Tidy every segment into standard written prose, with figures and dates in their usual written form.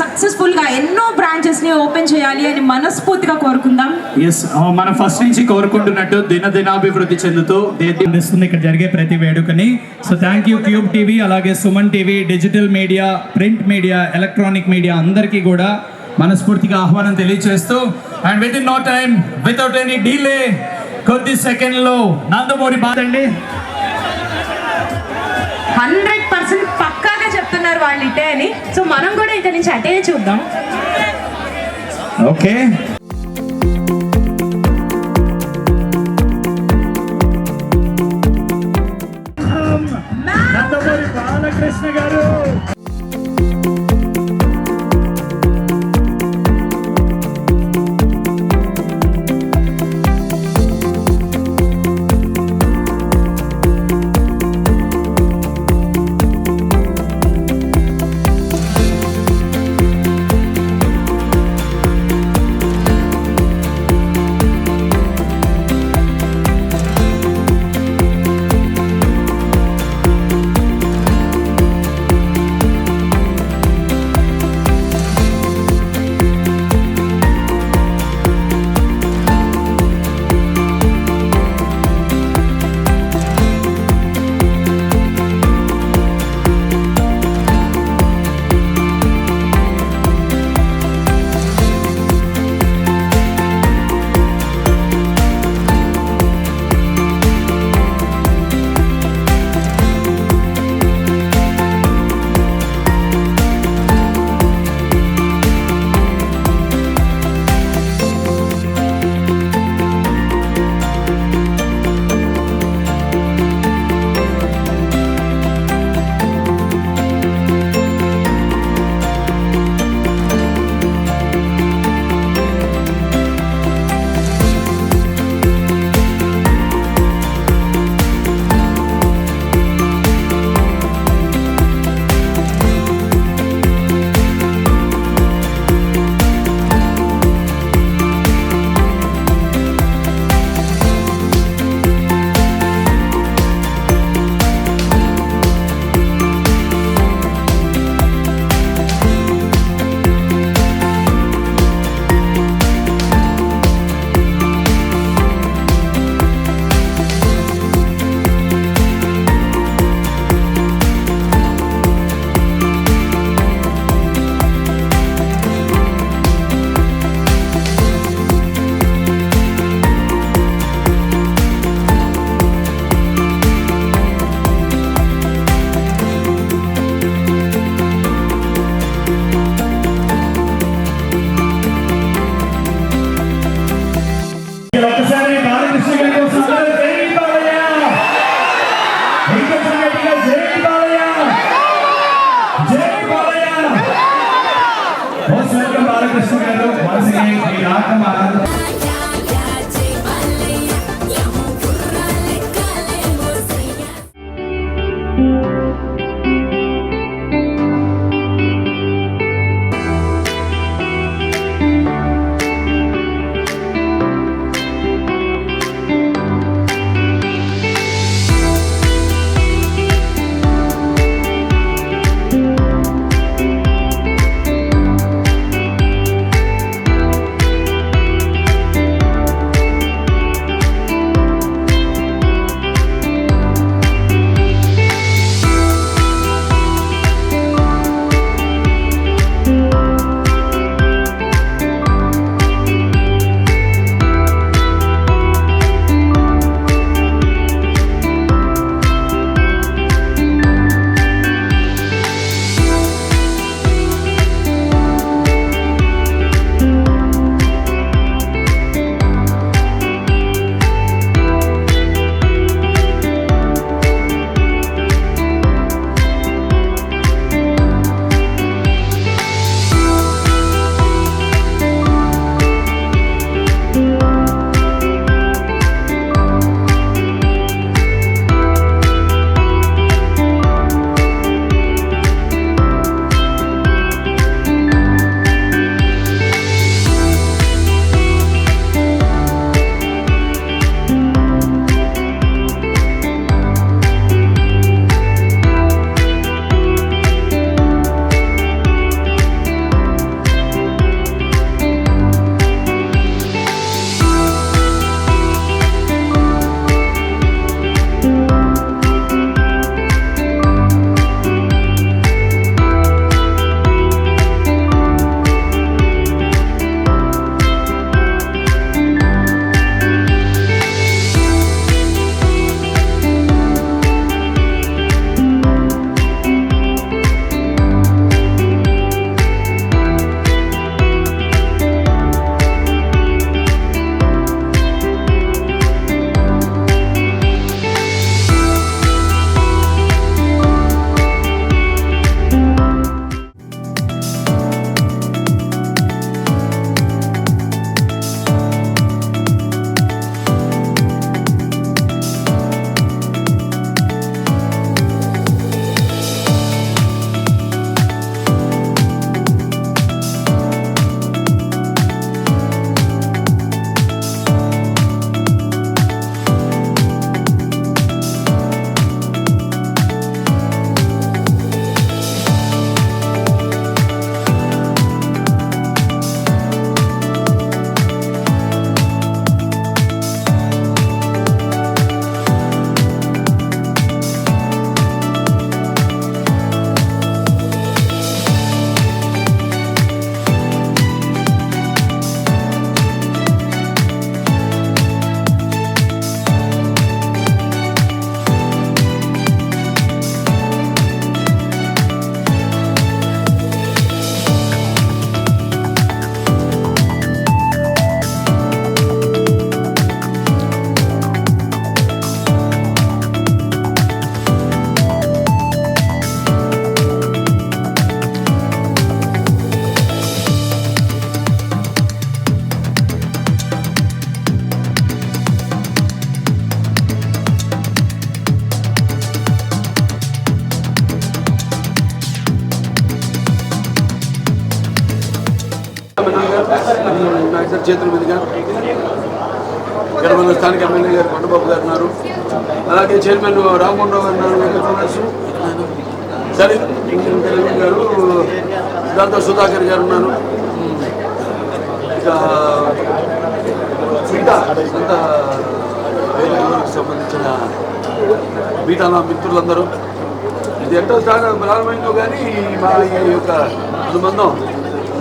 Successful గా ఎన్నో branches ని ఓపెన్ చేయాలి అని మనస్ఫూర్తిగా కోరుకుందాం. ఎస్ మనం ఫస్ట్ నుంచి కోరుకుంటున్నట్టు దినాభివృద్ధి చెందుతూ అందిస్తుంది ఇక్కడ జరిగే ప్రతి వేడుకని. So thank you cube TV, అలాగే Suman TV, digital media, print media, electronic media అందరికీ కూడా మనస్ఫూర్తిగా ఆహ్వానం తెలియజేస్తూ and with in no time without any delay కొద్ది సెకండ్లో నందమూరి బాదండి 100% పక్కాగా చెప్తున్నారు వాళ్ళు ఇటే అని. సో మనం కూడా ఇక్కడి నుంచి అటే చూద్దాం. ఓకే నందమూరి బాలకృష్ణ గారు. గారు once again మీ రాక మా ఆనందం. చేతుల మీదుగా ఇక్కడ మన స్థానిక ఎమ్మెల్యే గారు కొండబాబు గారు ఉన్నారు, అలాగే చైర్మన్ రామమోహన్ రావు గారు ఉన్నారు, సరే గారు, దాంతో సుధాకర్ గారు ఉన్నారు, ఇక మిగతా అంత సంబంధించిన బీటాల మిత్రులందరూ. ఇది ఎంతో ప్రారంభమైందో కానీ మా ఈ యొక్క అనుబంధం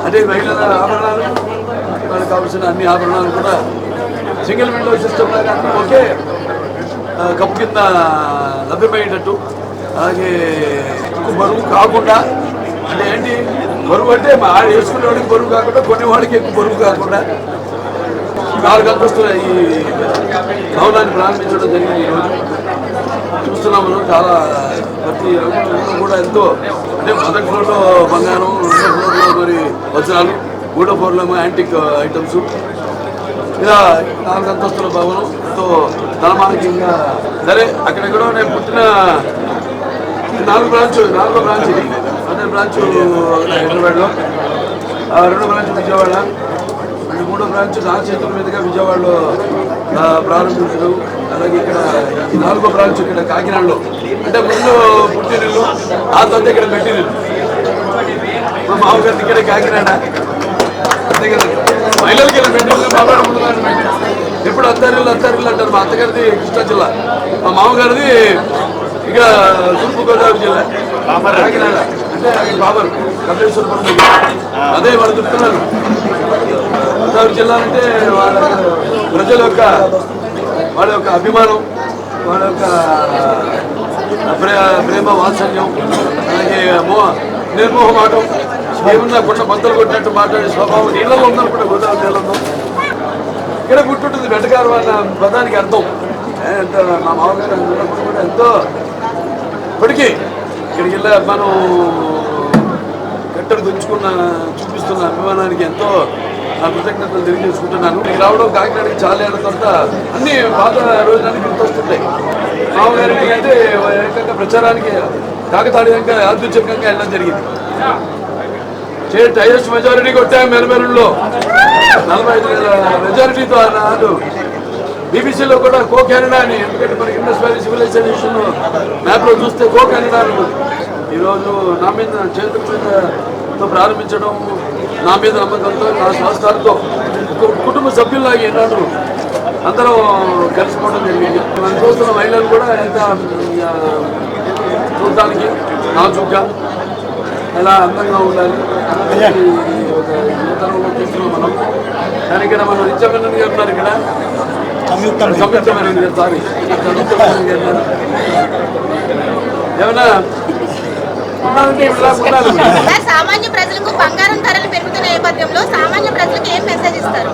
అదే మహిళల ఆభరణాలు, మనకు కావాల్సిన అన్ని ఆభరణాలు కూడా సింగిల్ విండో సిస్టమ్ లాగా ఒకే కప్పు కింద లభ్యమయ్యేటట్టు, అలాగే ఎక్కువ బరువు కాకుండా, అంటే ఏంటి బరువు అంటే మా వేసుకునే వాడికి బరువు కాకుండా కొన్ని వాడికి ఎక్కువ బరువు కాకుండా 4 అంతస్తుల ఈ భవనాన్ని ప్రారంభించడం జరిగింది. ఈరోజు చూస్తున్నాం మనం, చాలా ప్రతి రంగంలో కూడా ఎంతో, అంటే మొదటి ఫ్లోర్లో బంగారం, రెండో ఫ్లోర్లో మరి వజ్రాలు, మూడో ఫ్లోర్లో యాంటిక్ ఐటమ్స్, ఇలా 4 అంతస్తుల భవనం ఎంతో తలమానికంగా. సరే అక్కడెక్కడో నేను పుట్టిన 4వ బ్రాంచ్ ఇది. మొదటి బ్రాంచ్ హైదరాబాద్లో, 2వ బ్రాంచ్ విజయవాడ, 3వ బ్రాంచ్ నా చేతుల మీదుగా విజయవాడలో ప్రారంభించడం. అలాగే ఇక్కడ 4వ బ్రాంచ్ ఇక్కడ కాకినాడలో, అంటే ముందు పుట్టినిల్లు, ఆ తర్వాత ఇక్కడ పెట్టినిల్లు. మా మామగారి ఇక్కడే కాకినాడ, అంతే కదా. మహిళలకి ఇక్కడ పెట్టిల్లు, మామగారు ముందు ఎప్పుడు అత్తారిల్లు అంటారు. మా అత్తగారిది కృష్ణా జిల్లా, మా మామగారిది ఇక్కడ తూర్పుగోదావరి జిల్లా కాకినాడ, అంటే బాబర్ కపిలేశ్వరపురం దగ్గర. అదే వాళ్ళు చెప్తున్నారు, గోదావరి జిల్లా అంటే వాళ్ళ ప్రజల యొక్క అభిమానం, వాళ్ళ యొక్క ప్రేమ వాత్సల్యం, అలాగే నిర్మోహమాటం, ఏమన్నా కొండ బద్దలు కొట్టినట్టు మాట్లాడే స్వభావం నీళ్ళలో ఉందనుకుంటే గోదావరి నీళ్ళలో. ఇక్కడ పుట్టుంటుంది వెంటకారు అన్న పదానికి అర్థం. ఎంత మా మామగారు ఉన్నప్పుడు కూడా ఎంతో ఇప్పటికీ ఇక్కడికి వెళ్ళా మనం కట్టెలు చూపిస్తున్న అభిమానానికి ఎంతో నా కృతజ్ఞతలు తెలియజేసుకుంటున్నాను. ఇక్కడికి రావడం కాకినాడకి చాలా ఏళ్ళ తర్వాత అన్ని పాత రోజులన్నీ గుర్తొస్తుంటాయి. మామగారికి అంటే ఏకంగా ప్రచారానికి కాకతాళీయంగా యాదృచ్ఛికంగా వెళ్ళడం జరిగింది. హైయెస్ట్ మెజారిటీ కొట్టాము మెరమెరుల్లో, 45,000 మెజారిటీతో అన్నాడు. బీబీసీలో కూడా కో కెనడా అని, ఎందుకంటే మనకి ఇండస్ వ్యాలీ సివిలైజేషన్ మ్యాప్లో చూస్తే కో కెనడా అని ఉంది. ఈరోజు నా మీద చేతుల మీదతో ప్రారంభించడం, నా మీద నమ్మకంతో, నా సంస్థలతో ఒక కుటుంబ సభ్యుల్లాగా ఈనాడు అందరం కలిసిపోవడం జరిగింది. మనం చూస్తున్న మహిళలు కూడా ఎంత చూడటానికి నాజుగ్గా ఎలా అందంగా ఉండాలి ఒక యువతరంలో చూస్తున్నాం మనం. కానీ ఇక్కడ మనం నిత్యమేనన్ గారు ఉన్నారు, ఇక్కడ సంయుక్తమేనన్ గారు, సారీ సంయుక్తమేనన్ గారు ఏమన్నా ఉండాలంటే ఇలా ఉండాలి. సామాన్య ప్రజలకు బంగారం ధరలు పెరుగుతున్న నేపథ్యంలో సామాన్య ప్రజలకు ఏం మెసేజ్ ఇస్తారు?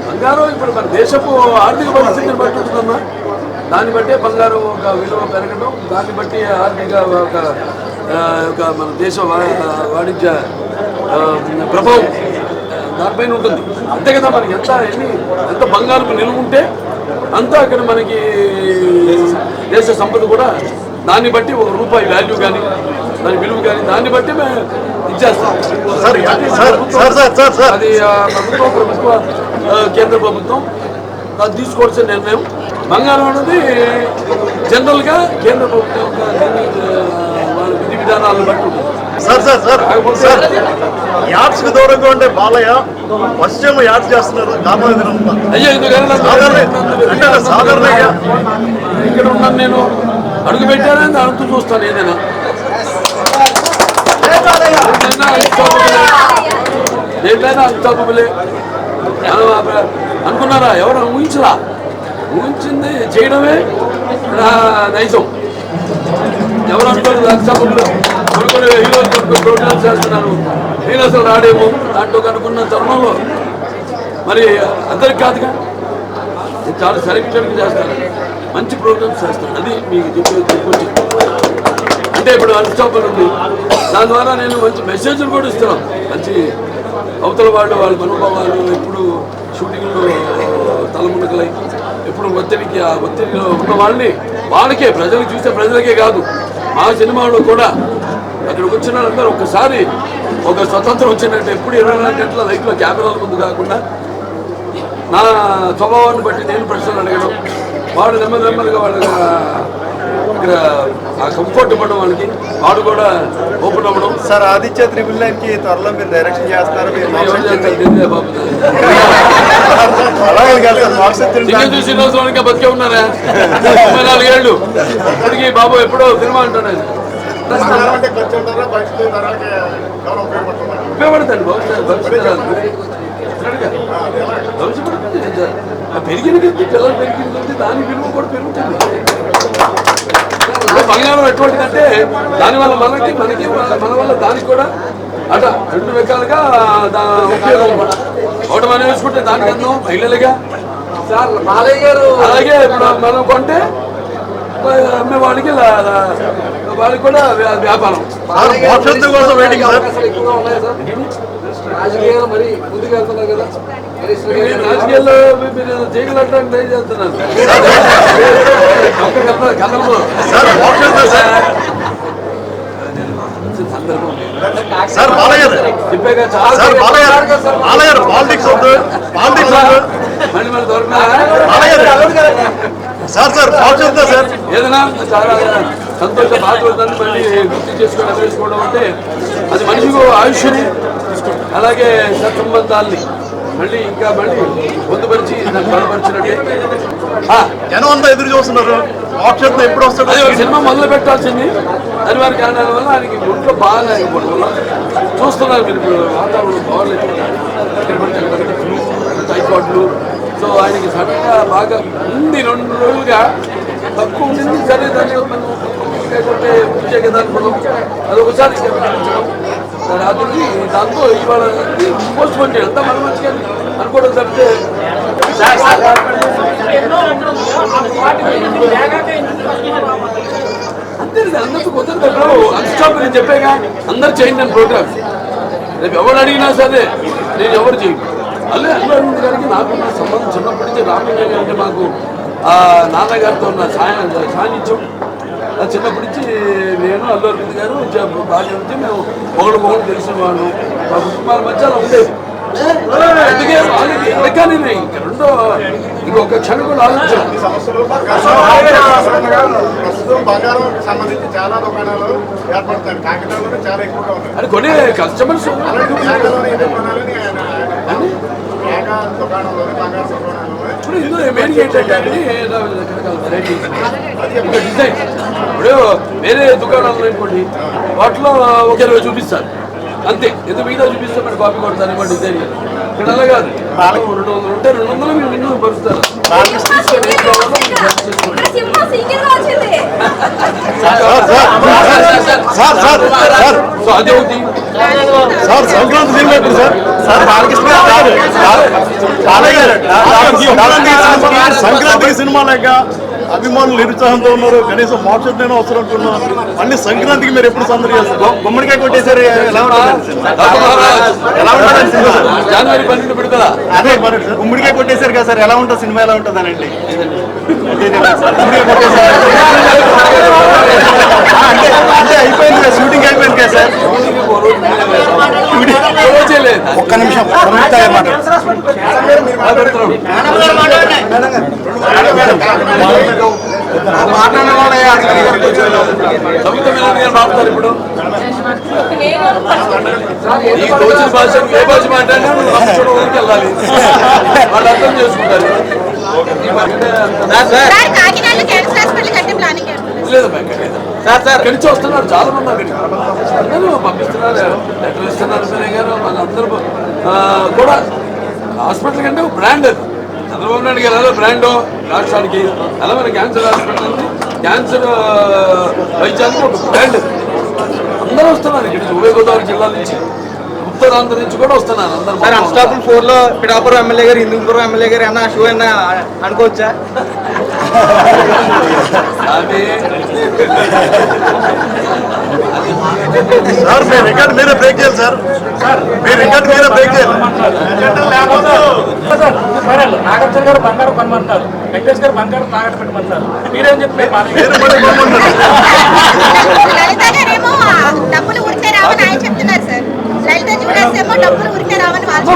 బంగారం ఇప్పుడు మన దేశపు ఆర్థిక పరిస్థితిని బట్టి ఉంటుందమ్మా. దాన్ని బట్టే బంగారం ఒక విలువ పెరగడం, దాన్ని బట్టి ఆర్థిక ఒక మన దేశ వాణిజ్య ప్రభావం దానిపైన ఉంటుంది. అంతే కదా, మనకి ఎంత బంగారం నిలువ ఉంటే అంత అక్కడ మనకి దేశ సంపద కూడా దాన్ని బట్టి ₹1 వాల్యూ కానీ దాని విలువ కానీ దాన్ని బట్టి మేము ఇచ్చేస్తాం. అది ప్రభుత్వ కేంద్ర ప్రభుత్వం అది తీసుకోవాల్సిన నిర్ణయం. బంగారం అనేది జనరల్గా కేంద్ర ప్రభుత్వం యొక్క వాళ్ళ విధి విధానాలను బట్టి ఉంటుంది. యాడ్స్కి దూరంగా ఉండే బాలయ్య పశ్చిమ యాడ్స్ చేస్తున్నారు. అయ్యో ఎందుకంటే సాధారణంగా ఇక్కడ ఉన్నాను నేను, అడుగు పెట్టానని అడుగుతూ చూస్తాను. ఏదైనా దేంట్లైనా అన్స్టాపబులే అనుకున్నారా? ఎవరు ఊహించింది చేయడమే నైజం. ఎవరు అనుకోలేదు అన్స్టాపబుల్. కొన్ని హీరోలు ప్రోగ్రామ్స్ చేస్తున్నారు, నేను అసలు రాడేమో దాంట్లో అనుకున్న తరుణంలో మరి అందరికి కాదుగా, చాలా సెలెక్టెడ్గా చేస్తారు, మంచి ప్రోగ్రామ్స్ చేస్తారు. అది మీకు చెప్పొచ్చు. అంటే ఇప్పుడు అన్స్టాపబుల్ ఉంది, దాని ద్వారా నేను మంచి మెసేజ్లు కూడా ఇస్తున్నాను. మంచి అవతల వాళ్ళ మనోభావాలు ఎప్పుడు షూటింగ్లో తలమునకలై ఎప్పుడు ఆ ఒత్తిడిలో ఉన్న వాళ్ళకే ప్రజలకు చూస్తే ప్రజలకే కాదు, మా సినిమాలో కూడా అక్కడికి వచ్చిన వాళ్ళందరూ ఒక్కసారి ఒక స్వతంత్రం వచ్చినట్టు ఎప్పుడు 24 గంటల లైఫ్లో కెమెరాల ముందు కాకుండా నా స్వభావాన్ని బట్టి నేను ప్రశ్నలు అడగడం, వాడు నెమ్మదిగా వాళ్ళకి ఇక్కడ ఆ కంఫర్ట్ ఇవ్వడం, వాళ్ళకి వాడు కూడా ఓపెన్ అవ్వడం. సార్ ఆదిత్య 999కి త్వరలో మీరు డైరెక్షన్ చేస్తున్నారు. శ్రీనివాసరావునికే బతికే ఉన్నారా 34 ఏళ్ళు ఇప్పటికీ బాబు ఎప్పుడో సినిమా అంటాడు. ఉపయోగపడతాడు పెరిగిన పిల్లలు పెరిగింది, దాని విలువ కూడా పెరుగుతుంది. బంగారం ఎటువంటిదంటే దానివల్ల మనకి మన వల్ల దానికి కూడా అట 2 రకాలుగా ఉపయోగం. ఒకటి మనం వేసుకుంటే దానికి అందం మహిళలుగా, అలాగే ఇప్పుడు మనం కొంటే అమ్మే వాళ్ళకి కూడా వ్యాపారం. కోసం వెయిటింగ్ సార్. రాజకీయాలు మరి ముందుకు వెళ్తున్నారు కదా, రాజకీయాల్లో మీరు చేయగలటానికి ట్రై చేస్తున్నారు. కథలో సార్ బాలయ్య చెప్పాక సార్ బాలయ్య బాలయ్య పాలిటిక్స్ వద్దు, పాలిటిక్స్ వద్దు మళ్ళీ మళ్ళీ దొరకనా సార్. సార్ పాలిటిక్స్ వద్దా సార్? ఏదైనా చాలా సంతోష బాధపడుతుంది. మళ్ళీ గుర్తు చేసుకోవడం అంటే అది మనిషికి ఆయుష్ని అలాగే సత్సంబంధాలని మళ్ళీ ఇంకా మళ్ళీ పొందుపరిచి దాన్ని బలపరిచినట్టే. జనం అంతా ఎదురు చూస్తున్నారు, మోక్షం ఎప్పుడు వస్తుంది? అదే ఒక సినిమా మొదలు పెట్టాల్సింది, అనివార్య కారణాల వల్ల ఆయనకి ఒంట్లో బాగా లేకపోవడం వల్ల చూస్తున్నారు మీరు. ఇప్పుడు వాతావరణం బాగోలేదు, ఫ్లూ, టైఫాయిడ్లు. సో ఆయనకి సడన్గా బాగా ఉంది, 2 రోజులుగా తక్కువ ఉండింది. సరే దాన్ని మనం లేకపోతే ప్రత్యేకత అనుకోవడం అదొకసారి రాత్రికి దాంతో ఇవాళ పోస్ట్ పోన్ చేయాలి. అంతా మనం మంచిగా అనుకోవడం తప్పితే అంతే. అందరికీ కుదరదు. అన్స్టాప్ నేను చెప్పాగా, అందరు చేయండి అని ప్రోగ్రామ్స్. రేపు ఎవరు అడిగినా సరే నేను ఎవరు చేయను. అల్లు అరవింద్ గారికి నాకున్న సంబంధం చిన్నప్పటి నుంచి. రామయ్య గారు అంటే మాకు నాన్నగారితో ఉన్న సాన్నిధ్యం చిన్నప్పటి నుంచి. నేను అల్లు అరవింద్ గారు బాగా నుంచి మేము ఒకళ్ళు తెలిసిన వాళ్ళు, మా కుటుంబాల మధ్య అలా ఉండేది. అందుకే వాళ్ళకి ఎక్కడికని ఇంకా ఇంకొక క్షణం కూడా ఆలోచించాను. ప్రస్తుతం బంగారం సంబంధించి చాలా దుకాణాలు ఏర్పడతాయి. కాకినాడలో చాలా ఎక్కువగా ఉన్నాయి. అది కొనే కస్టమర్స్ ఇప్పుడు ఇందులో మెయిన్ ఏంటంటే డిజైన్. ఇప్పుడు వేరే దుకాణాలు అనుకోండి, వాటిలో ఒక 20 చూపిస్తారు అంతే. ఎంత మిగతా చూపిస్తే మరి కాపీ కొడతారు ఏమో డిజైన్. ఇక్కడ అలా కాదు, 200 ఉంటే 200 మీరు మినిమం పరుస్తారు. సో అదే ఉంది సార్ సంక్రాంతి సినిమా ఎప్పుడు సార్? సార్ బాలకృష్ణ గారు సంక్రాంతికి సినిమా లేక అభిమానులు నిరుత్సాహంతో ఉన్నారు. కనీసం మోక్షమైనా అవసరం అంటున్నారు. మళ్ళీ సంక్రాంతికి మీరు ఎప్పుడు సందడి చేస్తారు? గుమ్మడికాయ కొట్టేసారు, ఎలా ఉంటుంది? జనవరి 12 విడుదల. అదే గుమ్మడికాయ కొట్టేశారు కదా సార్, ఎలా ఉంటుంది సినిమా? ఎలా ఉంటుంది అనండి. అంటే అయిపోయింది కదా, షూటింగ్ అయిపోయింది కదా సార్. ఒక్క నిమిషం మాట్లాడతారు. ఇప్పుడు ఈ కోచిన భాష ఏ భాష మాట్లాడినా ఊరికి వెళ్ళాలి, వాళ్ళు అర్థం చేసుకుంటారు. లేదు ఇక్కడి నుంచి వస్తున్నారు చాలా మంది. అందరూ పంపిస్తున్నారు, లెటర్ ఇస్తున్నారు. సరే గారు వాళ్ళందరూ కూడా హాస్పిటల్ కంటే బ్రాండ్ అది. చంద్రబాబు నాయుడు గారు ఎలా బ్రాండ్ రాష్ట్రానికి, అలా మన క్యాన్సర్ హాస్పిటల్ ఉంది. క్యాన్సర్ వైద్యానికి ఒక బ్రాండ్. అందరూ వస్తున్నారు ఇక్కడ ఉభయ గోదావరి జిల్లాల నుంచి, ఉత్తరాంధ్ర నుంచి కూడా వస్తున్నారు అందరూ. అన్స్టాపుల్ 4లో పిఠాపురం ఎమ్మెల్యే గారు, హిందూపురం ఎమ్మెల్యే గారు ఏమన్నా షో అయినా అనుకోవచ్చా? సార్ మీ రికార్డ్ మీరే బ్రేక్ చేయాలి సార్. మీ రికార్డ్ మీరే బ్రేక్ చేయాలి. నాగార్జున గారు బంగారం కొనమంటారు, వెంకటేష్ గారు బంగారం తాగట్టు పెట్టమంటారు. మీరేం చెప్పారు? లలిత గారేమో డబ్బులు ఊరికే రావని ఆయన చెప్తున్నారు సార్. లలిత జ్యువెలర్స్ ఏమో డబ్బులు ఊరికే రావని వాళ్ళు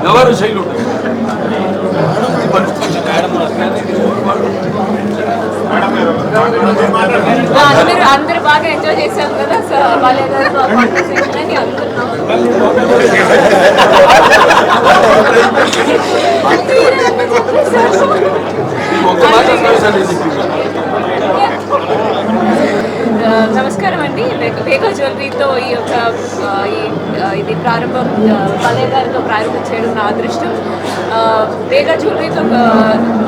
వ్యవహార శైలి ఉంటుంది. అందరు బాగా ఎంజాయ్ చేశాం కదా బాలయ్య గారు కాన్వర్సేషన్ అని అనుకున్నాం. నమస్కారం అండి. వేగా జ్యువెలరీతో ఈ యొక్క ఇది ప్రారంభం బాలయ్య గారితో ప్రారంభం చేయడం నా అదృష్టం. వేగా జ్యువెలరీతో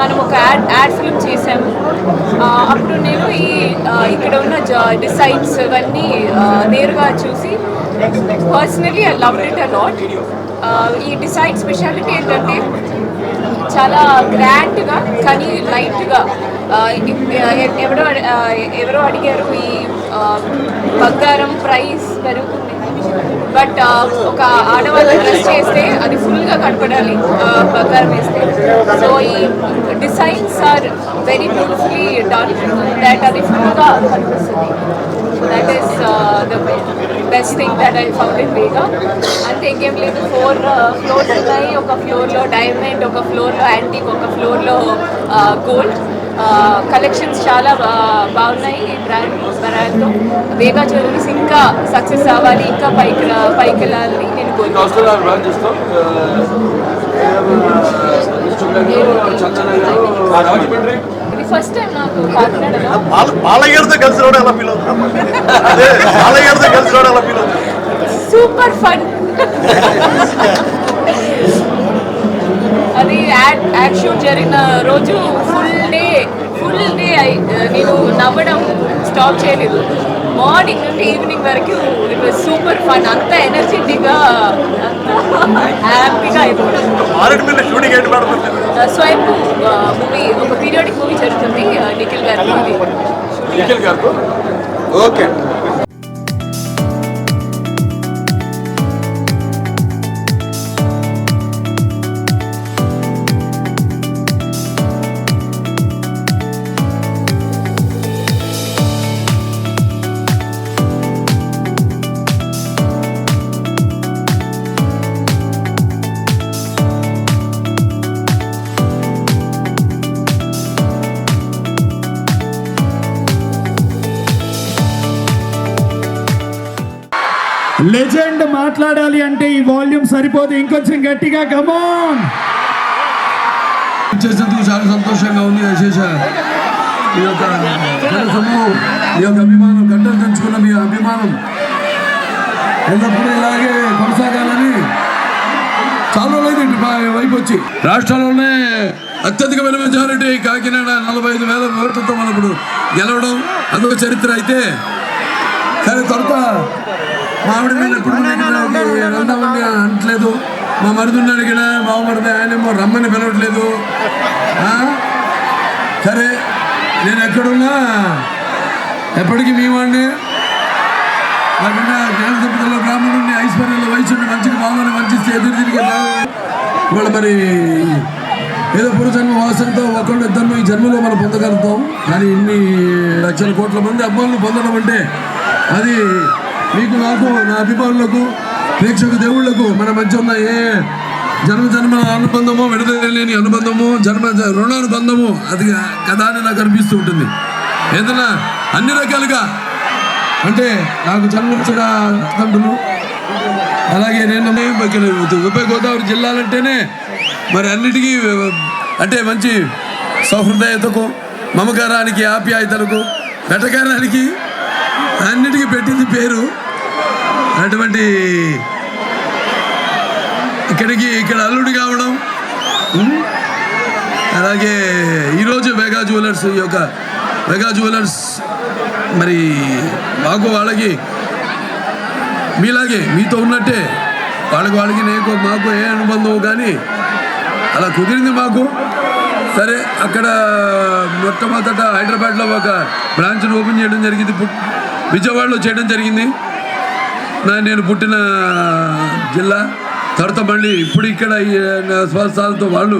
మనం ఒక యాడ్ ఫిల్మ్ చేశాము. అప్పుడు నేను ఇక్కడ ఉన్న డిజైన్స్ అవన్నీ నేరుగా చూసి personally I loved it a lot. ఈ డిజైన్ స్పెషాలిటీ ఏంటంటే చాలా గ్రాండ్గా కానీ లైట్గా. ఎవరో అడిగారు ఈ బంగారం ప్రైస్ పెరుగుతుంది, బట్ ఒక ఆడవాళ్ళు డ్రెస్ చేస్తే అది ఫుల్గా కనపడాలి బంగారం వేస్తే. సో ఈ designs are very beautifully done that అది ఫుల్గా కనిపిస్తుంది. So that is the best thing that I found in Vega. అంతే, ఇంకేం లేదు. 4 ఫ్లోర్స్ ఉన్నాయి. ఒక ఫ్లోర్లో డైమండ్, ఒక ఫ్లోర్లో యాంటిక్, ఒక ఫ్లోర్లో గోల్డ్. కలెక్షన్స్ చాలా బాగున్నాయి ఈ బ్రాండ్తో. వేగా జ్యువెలరీస్ ఇంకా సక్సెస్ అవ్వాలి, ఇంకా పైకి వెళ్ళాలని నేను కోరుకుంటున్నాను. ఇది ఫస్ట్ టైం నాకు కాకినాడలో. బాలయ్యతో కలిసి రావడం ఎలా ఫీల్ అవుతుంది? అదే బాలయ్యతో కలిసి రావడం ఎలా ఫీల్ అవుతుంది? Super fun. అది యాడ్ షూట్ జరిగిన రోజు ఫుల్ డే నేను నవ్వడం స్టాప్ చేయలేదు. మార్నింగ్ నుండి ఈవినింగ్ వరకు ఇట్ వాజ్ సూపర్ ఫన్. అంత ఎనర్జెటిక్గా, హ్యాపీగా అయిపోయింది. షూటింగ్ ఏంటి మేడం? స్వయంభూ మూవీ, ఒక పీరియాడిక్ మూవీ జరుగుతుంది నిఖిల్ గారు. ఓకే. లెజెండ్ మాట్లాడాలి అంటే ఈ వాల్యూమ్ సరిపోదు, ఇంకొంచెం గట్టిగా కమాన్. చేసేందుకు చాలా సంతోషంగా ఉంది. విశేష ఈ యొక్క సమూహం, ఈ యొక్క అభిమానం, గంటలు తెంచుకున్న మీ అభిమానం ఎల్లప్పుడూ ఇలాగే కొనసాగాలని చాలా రోజులు వైపు వచ్చి రాష్ట్రంలోనే అత్యధికమైన మెజారిటీ కాకినాడ 45,000 ఓట్లతో మనప్పుడు గెలవడం అదొక చరిత్ర. అయితే కానీ తర్వాత మామిడి మీద ఎప్పుడు వెళ్దామని అనట్లేదు. మా మరుదుని అడిగినా మా మరిది ఆయనేమో రమ్మని పిలవట్లేదు. సరే, నేను ఎక్కడున్నా ఎప్పటికీ మీ వాడిని. నాకున్న జ్ఞాన సంపదలో బ్రాహ్మణుడిని, ఐశ్వర్యంలో వయసుని, మంచికి బాగుని మంచిస్తే ఎదురు తిరిగే ఇవాళ మరి ఏదో పూర్వజన్మ వాసనతో ఒకళ్ళు ఇద్దరు ఈ జన్మలో మనం పొందగలుగుతాం. కానీ ఇన్ని లక్షల కోట్ల మంది అభిమానులు పొందడం అంటే అది మీకు, నాకు, నా అభిమానులకు, ప్రేక్షక దేవుళ్లకు మన మధ్య ఉన్న ఏ జన్మల అనుబంధమో, విడదలేని అనుబంధము, రుణానుబంధము అది కదా అని నాకు అనిపిస్తూ ఉంటుంది. ఏదైనా అన్ని రకాలుగా అంటే నాకు జన్మించిన తండ్రులు, అలాగే నేను ఉభయ గోదావరి జిల్లాలంటేనే మరి అన్నిటికీ అంటే మంచి సౌహృదయతకు, మమకారానికి, ఆప్యాయతలకు, వెటకారానికి అన్నిటికీ పెట్టింది పేరు. అటువంటి ఇక్కడ అల్లుడి కావడం, అలాగే ఈరోజు వేగా జ్యువెలర్స్, ఈ యొక్క వేగా జ్యువెలర్స్ మరి వాళ్ళకి మీలాగే మీతో ఉన్నట్టే వాళ్ళకి మాకు ఏ అనుబంధం కానీ అలా కుదిరింది మాకు. సరే, అక్కడ మొట్టమొదట హైదరాబాద్లో ఒక బ్రాంచ్ను ఓపెన్ చేయడం జరిగింది, విజయవాడలో చేయడం జరిగింది. నేను పుట్టిన జిల్లా. తర్వాత మళ్ళీ ఇప్పుడు ఇక్కడ స్వస్థాలతో వాళ్ళు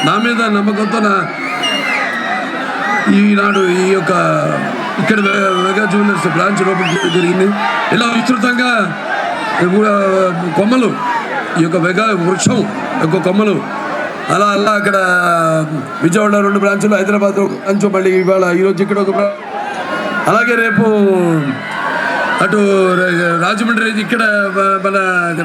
నా మీద నమ్మకంతో ఈనాడు ఈ యొక్క ఇక్కడ వేగా జ్యువెలర్స్ బ్రాంచ్ ఓపెన్ చేయడం జరిగింది. ఇలా విస్తృతంగా కొమ్మలు, ఈ యొక్క వేగా వృక్షం యొక్క కొమ్మలు అలా అక్కడ విజయవాడ 2 బ్రాంచులు, హైదరాబాద్ బ్రాంచ్, మళ్ళీ ఇవాళ ఈరోజు ఇక్కడ ఒక అలాగే రేపు అటు రాజమండ్రి, ఇక్కడ మన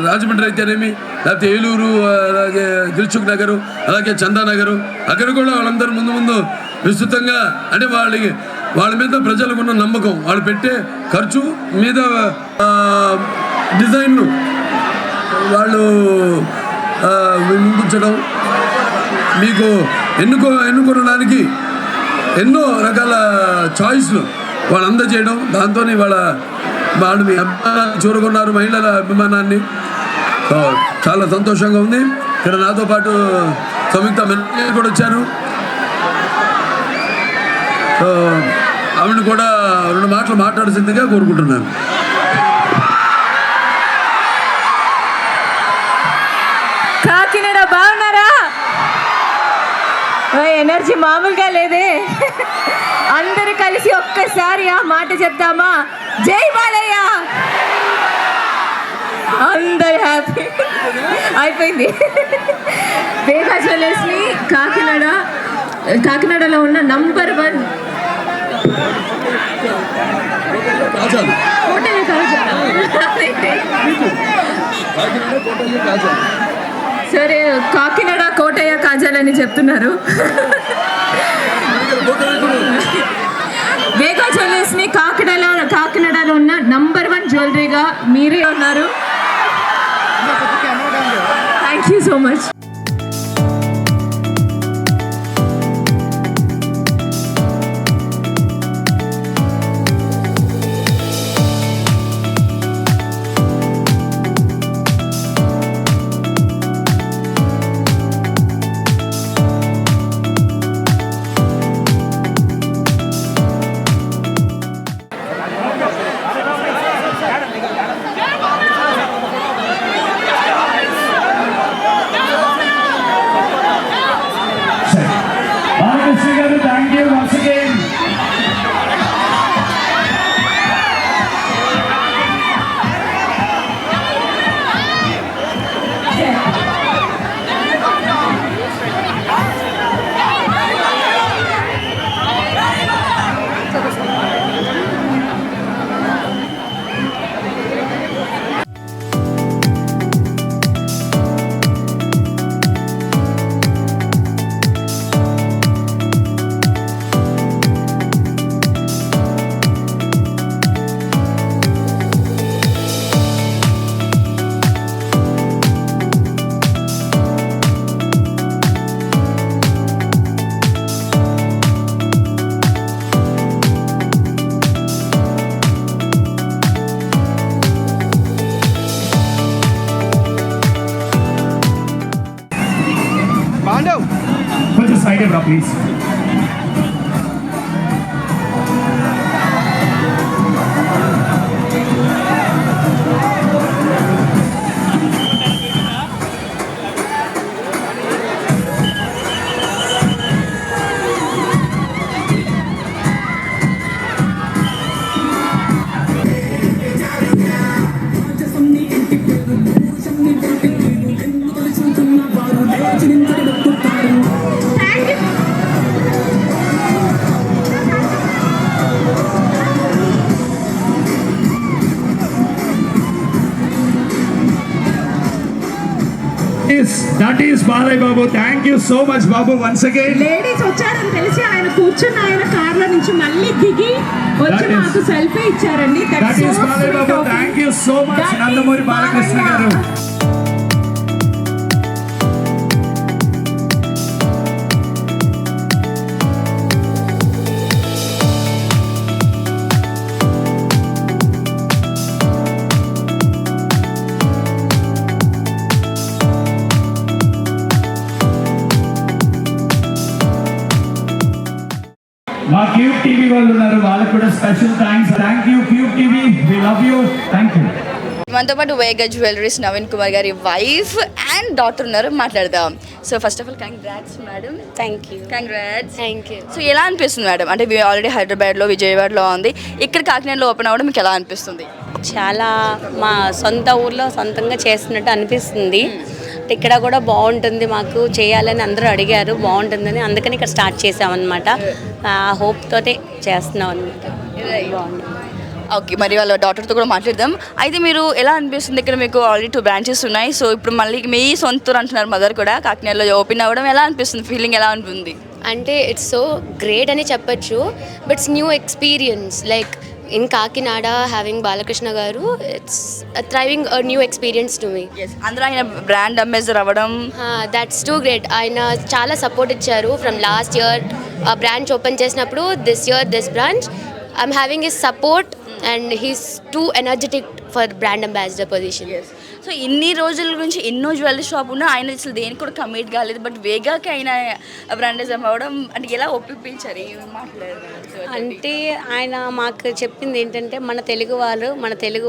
రాజమండ్రి అయితేనేమి, లేకపోతే ఏలూరు, అలాగే దిల్సుఖ్ నగరు, అలాగే చందానగరు, అక్కడ కూడా వాళ్ళందరూ ముందు విస్తృతంగా అంటే వాళ్ళ మీద ప్రజలకు ఉన్న నమ్మకం, వాళ్ళు పెట్టే ఖర్చు మీద డిజైన్లు వాళ్ళు ముందుంచడం, మీకు ఎన్నుకోవడానికి ఎన్నో రకాల చాయిస్లు వాళ్ళు అందజేయడం, దాంతో వాళ్ళు మీ అభిమానాన్ని చూరగొన్నారు, మహిళల అభిమానాన్ని. సో చాలా సంతోషంగా ఉంది. ఇక్కడ నాతో పాటు సంయుక్త మెల్లయ్య కూడా వచ్చారు. సో ఆవిడని కూడా 2 మాటలు మాట్లాడాల్సిందిగా కోరుకుంటున్నాను. కాకినాడ బాగున్నారా? ఎనర్జీ మామూలుగా లేదే. అందరూ కలిసి ఒక్కసారి ఆ మాట చెప్తామా? జై బాలయ్య. అందరు హ్యాపీ అయిపోయింది. వేగా జ్యువెలర్స్ని కాకినాడలో ఉన్న నంబర్ 1 కోటయ్య కాజాలు. సరే, కాకినాడ కోటయ్య కాజాలని చెప్తున్నారు. వేగా జ్యువెలర్స్ని కాకినాడలో ఉన్న నంబర్ 1 జ్యువెలరీగా మీరే ఉన్నారు. Thank you so much. Thank you once again. Put the side up, please. That is Balai Babu. Thank you so much, Babu, once again. Ladies వచ్చారని తెలిసి ఆయన కూర్చున్న ఆయన కార్లో నుంచి మళ్ళీ దిగి వచ్చి మాకు సెల్ఫీ ఇచ్చారండి. That is Balai Babu. Thank you so much, Nandamuri Balakrishna garu. మా క్యూబ్ టీవీ వాళ్ళు ఉన్నారు, వాళ్ళకు కూడా special thanks. Thank you cube TV, we love you. Thank you. మనతో పాటు వేగా జ్యువెలరీస్ నవీన్ కుమార్ గారి వైఫ్ అండ్ డాటర్ ఉన్నారు, మాట్లాడదాం. So first of all congrats madam. Thank you. Congrats. Thank you. So ఎలా అనిపిస్తుంది మేడం? అంటే ఆల్రెడీ హైదరాబాద్లో, విజయవాడలో ఉంది, ఇక్కడ కాకినాడలో ఓపెన్ అవ్వడం మీకు ఎలా అనిపిస్తుంది? చాలా మా సొంత ఊర్లో సొంతంగా చేస్తున్నట్టు అనిపిస్తుంది. ఇక్కడ కూడా బాగుంటుంది, మాకు చేయాలని అందరూ అడిగారు, బాగుంటుందని అందుకని ఇక్కడ స్టార్ట్ చేసామన్నమాట. ఆ హోప్ తోటే చేస్తున్నాం అనమాట. బాగుంది. ఓకే, మరి వాళ్ళ డాటర్తో కూడా మాట్లాడదాం. అయితే మీరు ఎలా అనిపిస్తుంది? ఇక్కడ మీకు ఆల్రెడీ 2 బ్రాంచెస్ ఉన్నాయి. సో ఇప్పుడు మళ్ళీ మీ సొంత అంటున్నారు మదర్ కూడా, కాకినాడలో ఓపెన్ అవ్వడం ఎలా అనిపిస్తుంది? ఫీలింగ్ ఎలా ఉంటుంది? అంటే ఇట్స్ సో గ్రేట్ అని చెప్పచ్చు, but it's new experience. Like in Kakinada having Balakrishna garu, it's thriving a new experience to me. Yes, andra aina brand ambassador avadam, that's too great. Aina chaala support icharu from last year a branch open chesinappudu, this year this branch I'm having his support and he's too energetic for brand ambassador position. Yes. So ఇన్ని రోజుల గురించి ఎన్నో jewellery shop ఉన్నా ఆయన అసలు దేనికి కూడా commit కాలేదు. బట్ వేగాకి ఆయన బ్రాండిజం అవ్వడం అంటే ఎలా ఒప్పించారు? ఏమి మాట్లాడారు? అంటే ఆయన మాకు చెప్పింది ఏంటంటే మన తెలుగు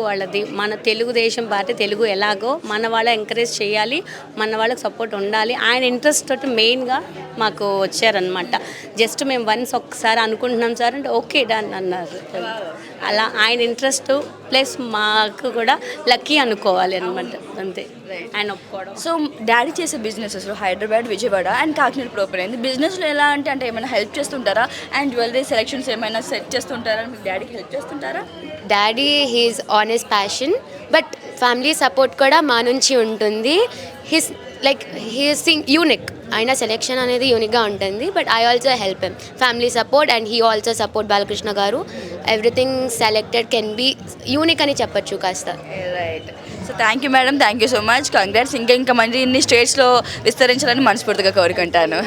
వాళ్ళది, మన తెలుగుదేశం పార్టీ తెలుగు ఎలాగో మన వాళ్ళ ఎంకరేజ్ చేయాలి, మన వాళ్ళకి సపోర్ట్ ఉండాలి. ఆయన ఇంట్రెస్ట్ తోటి మెయిన్గా మాకు వచ్చారనమాట. జస్ట్ మేము వన్స్ ఒకసారి అనుకుంటున్నాం సార్ అంటే ఓకే డన్ అన్నారు. అలా ఆయన ఇంట్రెస్ట్ ప్లస్ మాకు కూడా లక్కీ అనుకోవాలి అనమాట, అంతే ఆయన ఒప్పుకోవడం. సో డాడీ చేసే బిజినెసెస్లో హైదరాబాద్, విజయవాడ అండ్ కాకినాడ ప్రాపర్ అయింది. బిజినెస్లో ఎలా అంటే ఏమైనా హెల్ప్ చేస్తుంటారా? అండ్ జ్యువెలరీ సెలెక్షన్స్ ఏమైనా సెట్ చేస్తుంటారా? మీకు డాడీకి హెల్ప్ చేస్తుంటారా? Daddy he's on his passion, but family support కూడా మా నుంచి ఉంటుంది. హిస్ యూనిక్, ఆయన సెలెక్షన్ అనేది యూనిక్గా ఉంటుంది. But I also help him, family support and he also support Balakrishna garu. Everything selected can be unique అని చెప్పొచ్చు కాస్త. Right. So thank you madam, thank you so much, congrats. ఇంకా మంది ఇన్ని స్టేట్స్లో విస్తరించాలని మనస్ఫూర్తిగా కోరుకుంటాను.